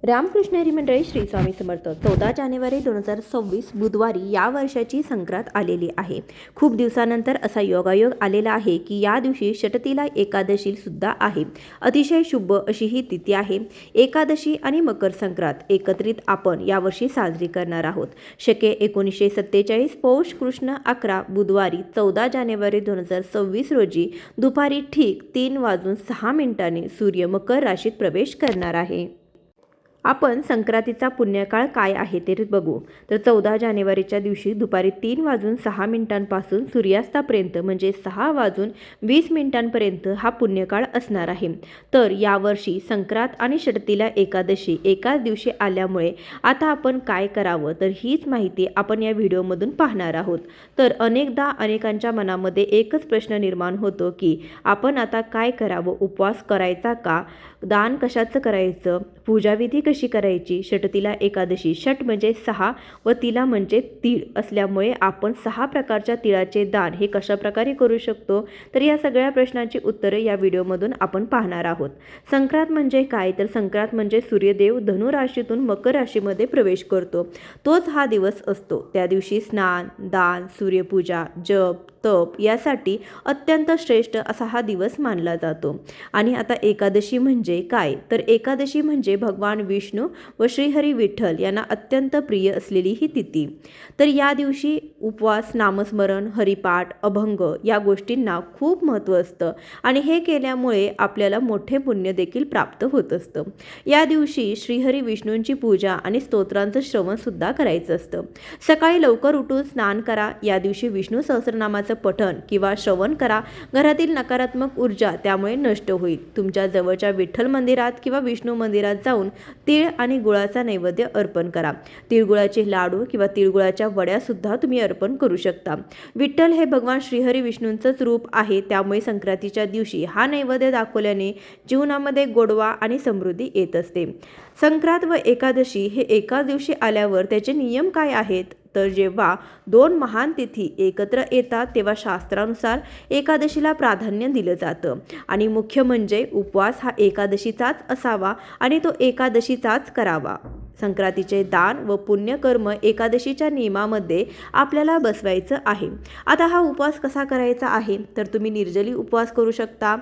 रामकृष्ण हरी मंडळी श्री स्वामी समर्थ 14 जानेवारी 2026 बुधवारी या वर्षाची संक्रांत आलेली आहे। खूप दिवसानंतर असा योगायोग आलेला आहे की या दिवशी षटतिला एकादशी सुद्धा आहे। अतिशय शुभ अशी ही तिथी आहे। एकादशी आणि मकर संक्रांत एकत्रित आपण यावर्षी साजरी करणार आहोत। शके 1947 पौष कृष्ण 11 बुधवारी 14 जानेवारी 2026 रोजी दुपारी ठीक 3:06 सूर्य मकर राशीत प्रवेश करणार आहे। आपण संक्रांतीचा पुण्यकाळ काय आहे ते बघू। तर 14 जानेवारीच्या दिवशी दुपारी 3:06 पासून सूर्यास्तापर्यंत म्हणजे 6:20 हा पुण्यकाळ असणार आहे। तर यावर्षी संक्रांत आणि षटतिला एकादशी एकाच दिवशी आल्यामुळे आता आपण काय करावं तर हीच माहिती आपण या व्हिडिओमधून पाहणार आहोत। तर अनेकदा अनेकांच्या मनामध्ये एकच प्रश्न निर्माण होतो की आपण आता काय करावं, उपवास करायचा का, दान कशाचं करायचं, पूजाविधी कशी करायची। षटतिला एकादशी, षट म्हणजे 6 व तिला म्हणजे तीळ असल्यामुळे आपण 6 प्रकारच्या तिळाचे दान हे कशा प्रकारे करू शकतो तर या सगळ्या प्रश्नांची उत्तरे या व्हिडिओमधून आपण पाहणार आहोत। संक्रांत म्हणजे काय तर संक्रांत म्हणजे सूर्यदेव धनु राशीतून मकर राशीमध्ये प्रवेश करतो तोच हा दिवस असतो। त्या दिवशी स्नान, दान, सूर्यपूजा, जप, तप यासाठी अत्यंत श्रेष्ठ असा हा दिवस मानला जातो। आणि आता एकादशी म्हणजे काय तर एकादशी म्हणजे भगवान विष्णू व श्रीहरी विठ्ठल यांना अत्यंत प्रिय असलेली ही तिथी। तर या दिवशी उपवास, नामस्मरण, हरिपाठ, अभंग या गोष्टींना खूप महत्त्व असतं आणि हे केल्यामुळे आपल्याला मोठे पुण्य देखील प्राप्त होत असतं। या दिवशी श्रीहरी विष्णूंची पूजा आणि स्तोत्रांचं श्रवण सुद्धा करायचं असतं। सकाळी लवकर उठून स्नान करा। या दिवशी विष्णू सहस्रनामाचं पठण किंवा श्रवण करा। घरातील नकारात्मक ऊर्जा त्यामुळे नष्ट होईल। तुमच्या जवळच्या विठ्ठल मंदिरात किंवा विष्णू मंदिरात जाऊन तीळ आणि गुळाचा नैवेद्य अर्पण करा। तिळगुळाचे लाडू किंवा तिळगुळाच्या वड्या सुद्धा तुम्ही अर्पण करू शकता। विठ्ठल हे भगवान श्रीहरी विष्णूंचंच रूप आहे, त्यामुळे संक्रांतीच्या दिवशी हा नैवेद्य दाखवल्याने जीवनामध्ये गोडवा आणि समृद्धी येत असते। संक्रांत व एकादशी हे एकाच दिवशी आल्यावर त्याचे नियम काय आहेत तर जेव्हा दोन महान तिथी एकत्र येतात तेव्हा शास्त्रानुसार एकादशीला प्राधान्य दिलं जातं आणि मुख्य म्हणजे उपवास हा एकादशीचाच असावा आणि तो एकादशीचाच करावा। संक्रांतीचे दान व पुण्यकर्म एकादशीच्या नियमामध्ये आपल्याला बसवायचं आहे। आता हा उपवास कसा करायचा आहे तर तुम्ही निर्जली उपवास करू शकता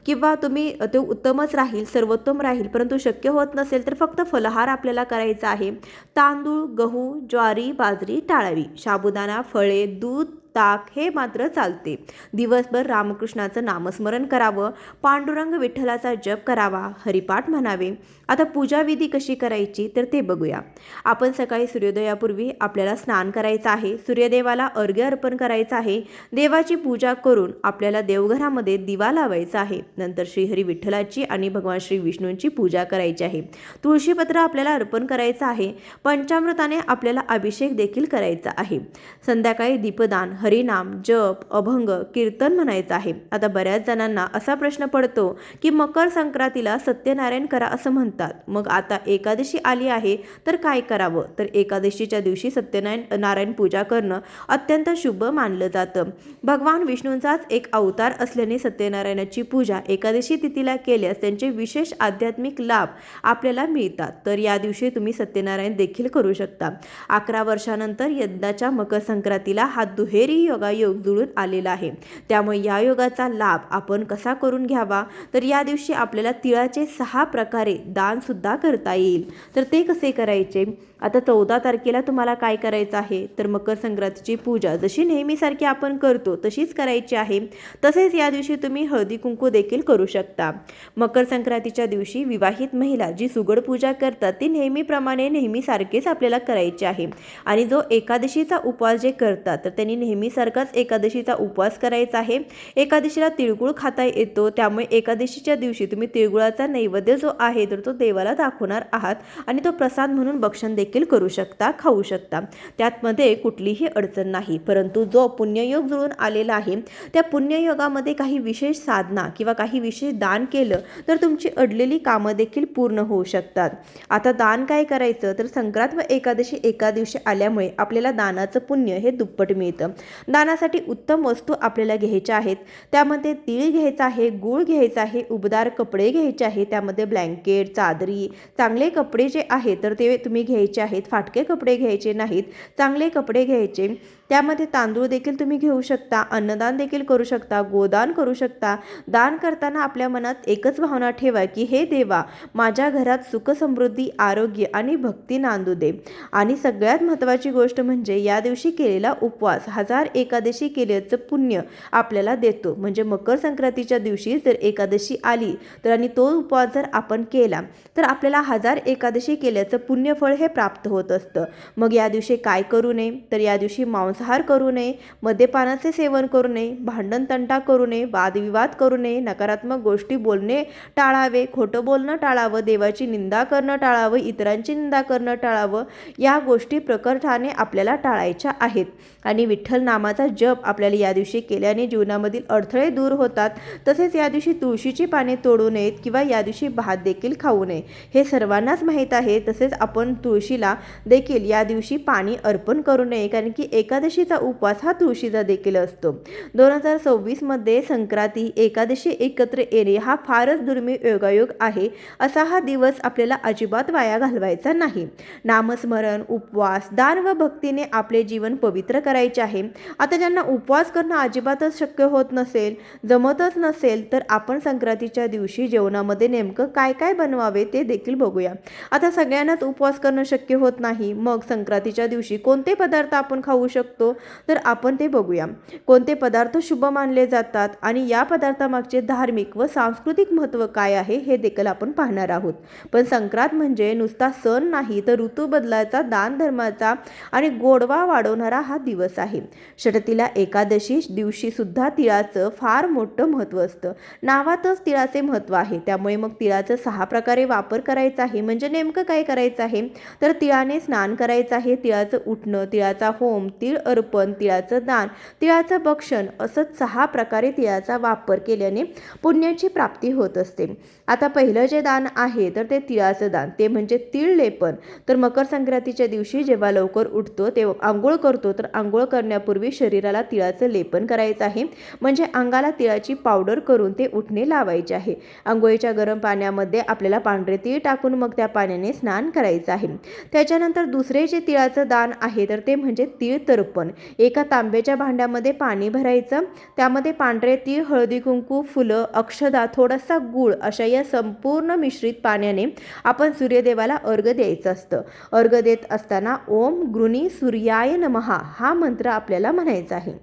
किंवा तुम्ही तो उत्तमच राहील, सर्वोत्तम राहील, परंतु शक्य होत नसेल तर फक्त फलाहार आपल्याला करायचा आहे। तांदूळ, गहू, ज्वारी, बाजरी टाळावी। साबुदाणा, फळे, दूध, ताक हे मात्र चालते। दिवसभर रामकृष्णाचं नामस्मरण करावं, पांडुरंग विठ्ठलाचा जप करावा, हरिपाठ म्हणावे। आता पूजाविधी कशी करायची तर ते बघूया। आपण सकाळी सूर्योदयापूर्वी आपल्याला स्नान करायचं आहे, सूर्यदेवाला अर्घ्य अर्पण करायचं आहे, देवाची पूजा करून आपल्याला देवघरामध्ये दिवा लावायचा आहे। नंतर श्रीहरी विठ्ठलाची आणि भगवान श्री विष्णूंची पूजा करायची आहे। तुळशीपत्र आपल्याला अर्पण करायचं आहे। पंचामृताने आपल्याला अभिषेक देखील करायचा आहे। संध्याकाळी दीपदान, हरिनाम, जप, अभंग, कीर्तन म्हणायचं आहे। आता बऱ्याच जणांना असा प्रश्न पडतो की मकर संक्रांतीला सत्यनारायण करा असं म्हणतात, मग आता एकादशी आली आहे तर काय करावं तर एकादशीच्या दिवशी सत्यनारायण पूजा करणं अत्यंत शुभ मानलं जातं। भगवान विष्णूंचाच एक अवतार असल्याने सत्यनारायणाची पूजा एकादशी तिथीला केल्यास त्यांचे विशेष आध्यात्मिक लाभ आपल्याला मिळतात। तर या दिवशी तुम्ही सत्यनारायण देखील करू शकता। 11 वर्षानंतर यंदाच्या मकर संक्रांतीला हा दुहेरी योगायोग जुळून आलेला आहे, त्यामुळे या योगाचा लाभ आपण कसा करून घ्यावा तर या दिवशी आपल्याला तिळाचे 6 प्रकारे दान सुद्धा करता येईल। तर ते कसे करायचे आता 14 तारखेला तुम्हाला काय करायचं आहे तर मकर संक्रांतीची पूजा जशी नेहमीसारखी आपण करतो तशीच करायची आहे। तसेच या दिवशी तुम्ही हळदी कुंकू देखील करू शकता। मकर संक्रांतीच्या दिवशी विवाहित महिला जी सुगड पूजा करतात ती नेहमीप्रमाणे नेहमीसारखेच आपल्याला करायचे आहे आणि जो एकादशीचा उपवास जे करतात तर त्यांनी नेहमीसारखाच एकादशीचा उपवास करायचा आहे। एकादशीला तिळगुळ खाता येतो, त्यामुळे एकादशीच्या दिवशी तुम्ही तिळगुळाचा नैवेद्य जो आहे तर तो देवाला दाखवणार आहात आणि तो प्रसाद म्हणून भक्षण देखील करू शकता, खाऊ शकता, त्यामध्ये कुठलीही अडचण नाही। परंतु जो पुण्ययोग जुळून आलेला आहे त्या पुण्ययोगामध्ये काही विशेष साधना किंवा काही विशेष दान केलं तर तुमची अडलेली कामं देखील पूर्ण होऊ शकतात। आता दान काय करायचं तर संक्रांत व एकादशी एका दिवशी आल्यामुळे आपल्याला दानाचं पुण्य हे दुप्पट मिळतं। दानासाठी उत्तम वस्तू आपल्याला घ्यायच्या आहेत. त्यामध्ये तीळ घ्यायचा आहे, गूळ घ्यायचा आहे, उबदार कपडे घ्यायचे आहे. त्यामध्ये ब्लँकेट, चादरी, चांगले कपडे जे आहे तर ते तुम्ही घ्यायचे आहेत. फाटके कपडे घ्यायचे नाहीत, चांगले कपडे घ्यायचे. त्यामध्ये तांदूळ देखील तुम्ही घेऊ शकता, अन्नदान देखील करू शकता, गोदान करू शकता. दान करताना आपल्या मनात एकच भावना ठेवा की हे देवा, माझ्या घरात सुख समृद्धी, आरोग्य आणि भक्ती नांदू दे. आणि सगळ्यात महत्त्वाची गोष्ट म्हणजे या दिवशी केलेला उपवास 1000 एकादशी केल्याचं पुण्य आपल्याला देतो. म्हणजे मकर संक्रांतीच्या दिवशी जर एकादशी आली तर आणि तो उपवास जर आपण केला तर आपल्याला 1000 एकादशी केल्याचं पुण्यफळ हे प्राप्त होत असतं. मग या दिवशी काय करू नये तर या दिवशी मांसाहार करू नये, मद्यपानाचे सेवन करू नये, भांडण तंटा करू नये, वादविवाद करू नये, नकारात्मक गोष्टी बोलणे टाळावे, खोटं बोलणं टाळावं, देवाची निंदा करणं टाळावं, इतरांची निंदा करणं टाळावं. या गोष्टी प्रकर्षाने आपल्याला टाळायच्या आहेत. आणि विठ्ठल नामाचा जप आपल्याला या दिवशी केल्याने जीवनामधील अडथळे दूर होतात. तसेच या दिवशी तुळशीची पाने तोडू नयेत किंवा या दिवशी भात देखील खाऊ नये, हे सर्वांनाच माहीत आहे. तसेच आपण तुळशीला देखील या दिवशी पाणी अर्पण करू नये, कारण की एकादशीचा उपवास हा तुळशीचा देखील असतो. 2026 मध्ये संक्रांती एकादशी एकत्र येणे हा फारच दुर्मिळ योगायोग आहे. असा हा दिवस आपल्याला अजिबात वाया घालवायचा नाही. नामस्मरण, उपवास, दान व भक्तीने आपले जीवन पवित्र करायचे आहे. आता ज्यांना उपवास करणं अजिबातच शक्य होत नसेल, जमतच नसेल, तर आपण संक्रांतीच्या दिवशी जेवणामध्ये नेमकं काय काय बनवावे ते देखील बघूया. आता सगळ्यांनाच उपवास करणं शक्य होत नाही, मग संक्रांतीच्या दिवशी कोणते पदार्थ आपण खाऊ शकतो तर आपण ते बघूया. कोणते पदार्थ शुभ मानले जातात आणि या पदार्थामागचे धार्मिक व सांस्कृतिक महत्त्व काय आहे हे देखील आपण पाहणार आहोत. पण संक्रांत म्हणजे नुसता सण नाही तर ऋतू बदलाचा, दान धर्माचा आणि गोडवा वाढवणारा हा दिवस आहे. षटतिला एकादशी दिवशी सुद्धा तिळाचं फार मोठं महत्त्व असतं. नावातच तिळाचे महत्त्व आहे. त्यामुळे मग तिळाचं 6 प्रकारे वापर करायचा आहे. म्हणजे नेमकं काय करायचं आहे तर तिळाने स्नान करायचं आहे, तिळाचं उठणं, तिळाचा होम, तीळ अर्पण, तिळाचं दान, तिळाचं भक्षण, असंच 6 प्रकारे तिळाचा वापर केल्याने पुण्याची प्राप्ती होत असते. आता पहिलं जे दान आहे तर ते तिळाचं दान, ते म्हणजे तीळ लेपन. तर मकर संक्रांतीच्या दिवशी जेव्हा लवकर उठतो तेव्हा आंघोळ करतो, तर आंघोळ करण्यापूर्वी शरीराला तिळाचं लेपन करायचं आहे. म्हणजे अंगाला तिळाची पावडर करून ते उठणे लावायचे आहे. आंघोळीच्या गरम पाण्यामध्ये आपल्याला पांढरे तीळ टाकून मग त्या पाण्याने स्नान करायचं आहे. त्याच्यानंतर दुसरे जे तिळाचं दान आहे तर ते म्हणजे तीळ तर्पण. एका तांब्याच्या भांड्यामध्ये पाणी भरायचं, त्यामध्ये पांढरे तीळ, हळदी कुंकू, फुलं, अक्षदा, थोडासा गूळ अशा या संपूर्ण मिश्रित पाण्याने आपण सूर्यदेवाला अर्घ्य द्यायचं असतं. अर्घ्य देत असताना ओम गृणी सूर्याय नमः हा मंत्र आपल्याला म्हणायचा आहे.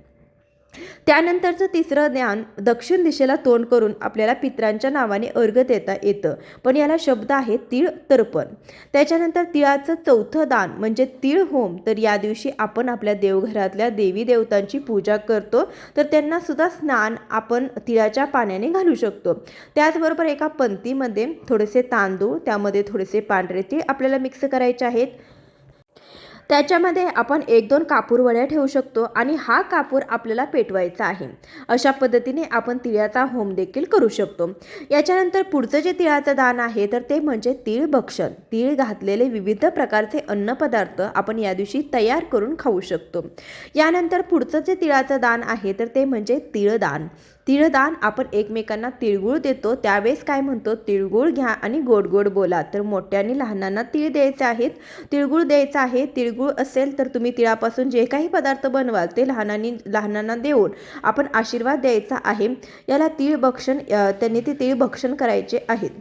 त्यानंतरचं तिसरं ज्ञान, दक्षिण दिशेला तोंड करून आपल्याला पितरांच्या नावाने अर्घ्य देता येतं, पण याला शब्द आहे तीळ तर्पण. त्याच्यानंतर तिळाचं चौथं दान म्हणजे तीळ होम. तर या दिवशी आपण आपल्या देवघरातल्या देवी देवतांची पूजा करतो, तर त्यांना सुद्धा स्नान आपण तिळाच्या पाण्याने घालू शकतो. त्याचबरोबर एका पंक्तीमध्ये थोडेसे तांदूळ, त्यामध्ये थोडेसे पांढरे तीळ आपल्याला मिक्स करायचे आहेत. त्याच्यामध्ये आपण 1-2 कापूर वड्या ठेवू शकतो आणि हा कापूर आपल्याला पेटवायचा आहे. अशा पद्धतीने आपण तिळाचा होम देखील करू शकतो. याच्यानंतर पुढचं जे तिळाचं दान आहे तर ते म्हणजे तीळ भक्षण. तीळ घातलेले विविध प्रकारचे अन्नपदार्थ आपण या दिवशी तयार करून खाऊ शकतो. यानंतर पुढचं जे तिळाचं दान आहे तर ते म्हणजे तिळदान. तिळदान आपण एकमेकांना तिळगुळ देतो, त्यावेळेस काय म्हणतो, तिळगुळ घ्या आणि गोड गोड बोला. तर मोठ्यांनी लहानांना तीळ द्यायचे आहेत, तिळगुळ द्यायचा आहे. तिळगुळ असेल तर तुम्ही तिळापासून जे काही पदार्थ बनवाल ते लहानांना देऊन आपण आशीर्वाद द्यायचा आहे. याला तीळ भक्षण, त्यांनी ते तीळ भक्षण करायचे आहेत.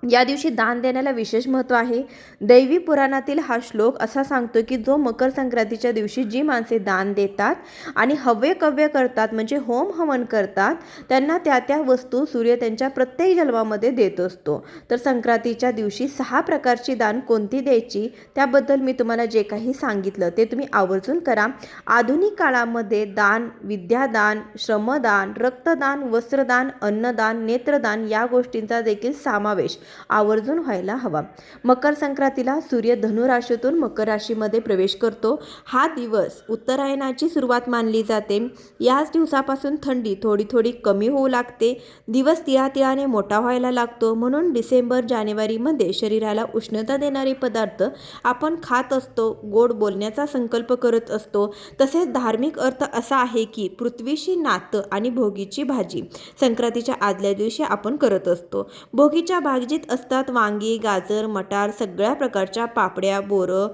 या दिवशी दान देण्याला विशेष महत्त्व आहे. दैवी पुराणातील हा श्लोक असा सांगतो की जो मकर संक्रांतीच्या दिवशी जी माणसे दान देतात आणि हव्य कव्य करतात म्हणजे होम हवन करतात, त्यांना त्या त्या वस्तू सूर्य त्यांच्या प्रत्येक जन्मामध्ये देत असतो. तर संक्रांतीच्या दिवशी 6 प्रकारची दान कोणती द्यायची त्याबद्दल मी तुम्हाला जे काही सांगितलं ते तुम्ही आवर्जून करा. आधुनिक काळामध्ये दान, विद्यादान, श्रमदान, रक्तदान, वस्त्रदान, अन्नदान, नेत्रदान या गोष्टींचा देखील समावेश आवर्जून व्हायला हवा. मकर संक्रांतीला सूर्य धनु राशीतून मकर राशीमध्ये प्रवेश करतो. हा दिवस उत्तरायणाची सुरुवात मानली जाते. याच दिवसापासून थंडी थोडी थोडी कमी होऊ लागते. दिवस तिळातिळाने मोठा व्हायला लागतो. म्हणून डिसेंबर जानेवारीमध्ये शरीराला उष्णता देणारे पदार्थ आपण खात असतो. गोड बोलण्याचा संकल्प करत असतो. तसेच धार्मिक अर्थ असा आहे की पृथ्वीशी नातं आणि भोगीची भाजी संक्रांतीच्या आदल्या दिवशी आपण करत असतो. भोगीच्या भाजीत असतात वांगी, गाजर, मटार, सगळ्या प्रकारच्या पापड्या, बोरं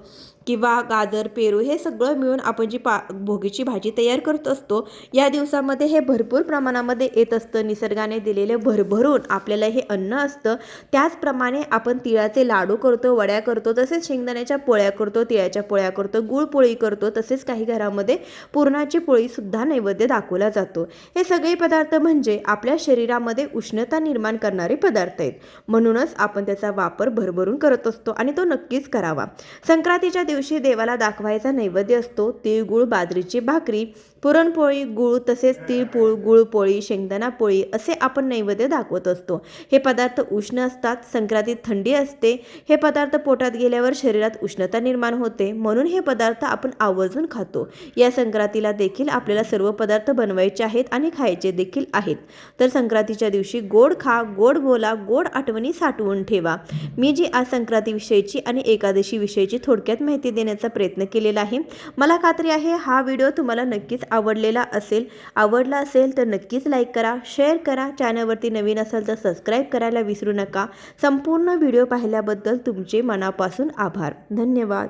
किंवा गाजर, पेरू हे सगळं मिळून आपण जी भोगीची भाजी तयार करत असतो. या दिवसामध्ये हे भरपूर प्रमाणामध्ये येत असतं. निसर्गाने दिलेले भरभरून आपल्याला हे अन्न असतं. त्याचप्रमाणे आपण तिळाचे लाडू करतो, वड्या करतो, तसेच शेंगदाण्याच्या पोळ्या करतो, तिळाच्या पोळ्या करतो, गुळपोळी करतो, तसेच काही घरामध्ये पुरणाची पोळीसुद्धा नैवेद्य दाखवला जातो. हे सगळे पदार्थ म्हणजे आपल्या शरीरामध्ये उष्णता निर्माण करणारे पदार्थ आहेत. म्हणूनच आपण त्याचा वापर भरभरून करत असतो आणि तो नक्कीच करावा. संक्रांतीच्या दिवशी देवाला दाखवायचा नैवेद्य असतो तिळगुळ, बाजरीची भाकरी, पुरणपोळी, गुळ, तसेच तिळपूळ, गुळपोळी, शेंगदाणा पोळी असे आपण नैवेद्य दाखवत असतो. हे पदार्थ उष्ण असतात. संक्रांतीत थंडी असते. हे पदार्थ पोटात गेल्यावर शरीरात उष्णता निर्माण होते. म्हणून हे पदार्थ आपण आवर्जून खातो. या संक्रांतीला देखील आपल्याला सर्व पदार्थ बनवायचे आहेत आणि खायचे देखील आहेत. तर संक्रांतीच्या दिवशी गोड खा, गोड बोला, गोड आठवणी साठवून ठेवा. मी जी आज संक्रांतीविषयीची आणि एकादशी विषयीची थोडक्यात माहिती देण्याचा प्रयत्न केलेला आहे. मला खात्री आहे हा व्हिडिओ तुम्हाला नक्कीच आवडला असेल तर नक्कीच लाईक करा, शेअर करा. चॅनलवरती नवीन असाल तर सबस्क्राईब करायला विसरू नका. संपूर्ण व्हिडिओ पाहिल्याबद्दल तुमचे मनापासून आभार. धन्यवाद.